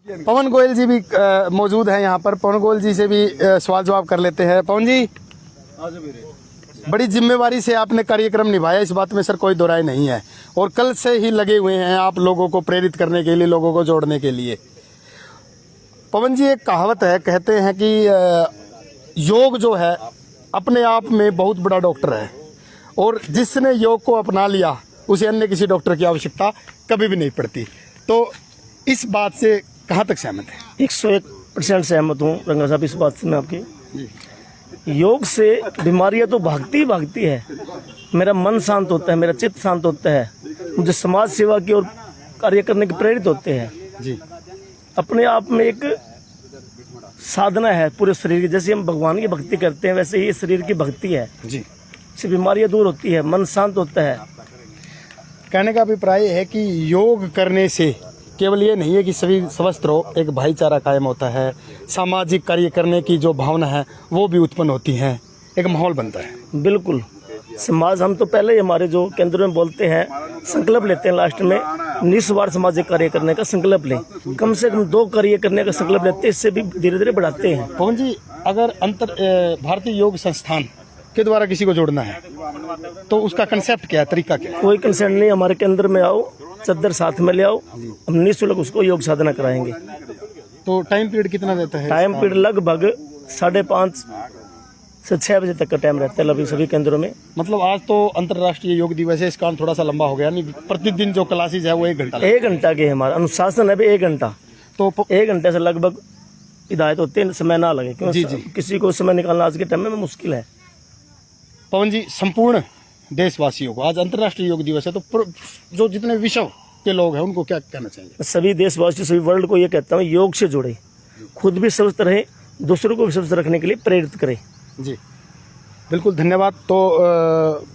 पवन गोयल जी भी मौजूद हैं यहाँ पर। पवन गोयल जी से भी सवाल जवाब कर लेते हैं। पवन जी, बड़ी जिम्मेवारी से आपने कार्यक्रम निभाया, इस बात में सर कोई दो राय नहीं है, और कल से ही लगे हुए हैं आप लोगों को प्रेरित करने के लिए, लोगों को जोड़ने के लिए। पवन जी, एक कहावत है, कहते हैं कि योग जो है अपने आप में बहुत बड़ा डॉक्टर है, और जिसने योग को अपना लिया उसे अन्य किसी डॉक्टर की आवश्यकता कभी भी नहीं पड़ती। तो इस बात से कहाँ तक सहमत है? 101% सहमत हूँ रंगा साहब इस बात से। मैं आपकी योग से बीमारियां तो भागती ही भागती है, मेरा मन शांत होता है, मेरा चित्त शांत होता है, मुझे समाज सेवा की ओर कार्य करने के प्रेरित होते हैं जी। अपने आप में एक साधना है पूरे शरीर की। जैसे हम भगवान की भक्ति करते हैं वैसे ही शरीर की भक्ति है जी। इससे बीमारियां दूर होती है, मन शांत होता है। कहने का अभिप्राय है कि योग करने से केवल ये नहीं है कि सभी स्वस्थ रहो, एक भाईचारा कायम होता है, सामाजिक कार्य करने की जो भावना है वो भी उत्पन्न होती है, एक माहौल बनता है। बिल्कुल। समाज, हम तो पहले ही हमारे जो केंद्र में बोलते हैं, संकल्प लेते हैं लास्ट में, निस्वार्थ सामाजिक कार्य करने का संकल्प लें, कम से कम 2 कार्य करने का संकल्प लेते हैं, इससे भी धीरे धीरे बढ़ाते हैं। पवन जी, अगर भारतीय योग संस्थान के द्वारा किसी को जोड़ना है तो उसका कंसेप्ट क्या है, तरीका क्या है? कोई कंसर्न नहीं, हमारे केंद्र में आओ, चद्दर साथ में ले आओ, हम निःशुल्क उसको योग साधना कराएंगे। तो टाइम पीरियड कितना रहता है? टाइम पीरियड लगभग 5:30 से 6 बजे तक का टाइम रहता है सभी केंद्रों में। मतलब आज तो अंतर्राष्ट्रीय योग दिवस है, इस कारण थोड़ा सा लंबा हो गया, नहीं प्रतिदिन जो क्लासेज है वो 1 घंटा 1 घंटा के हमारा अनुशासन है, 1 घंटा। तो 1 घंटे से लगभग हिदायत होती है, समय ना लगे, क्योंकि किसी को समय निकालना आज के टाइम में मुश्किल है। पवन जी, संपूर्ण देशवासियों को, आज अंतर्राष्ट्रीय योग दिवस है, तो जो जितने विश्व के लोग हैं उनको क्या कहना चाहिए? सभी देशवासी, सभी वर्ल्ड को ये कहता हूँ, योग से जुड़े, खुद भी स्वस्थ रहे, दूसरों को भी स्वस्थ रखने के लिए प्रेरित करें। जी बिल्कुल, धन्यवाद। तो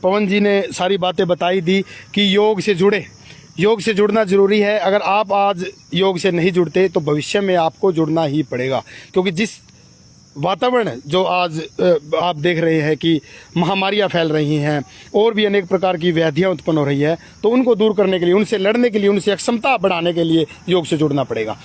पवन जी ने सारी बातें बताई दी कि योग से जुड़े, योग से जुड़ना जरूरी है। अगर आप आज योग से नहीं जुड़ते तो भविष्य में आपको जुड़ना ही पड़ेगा, क्योंकि जिस वातावरण जो आज आप देख रहे हैं कि महामारियां फैल रही हैं और भी अनेक प्रकार की व्याधियां उत्पन्न हो रही है, तो उनको दूर करने के लिए, उनसे लड़ने के लिए, उनसे अक्षमता बढ़ाने के लिए योग से जुड़ना पड़ेगा।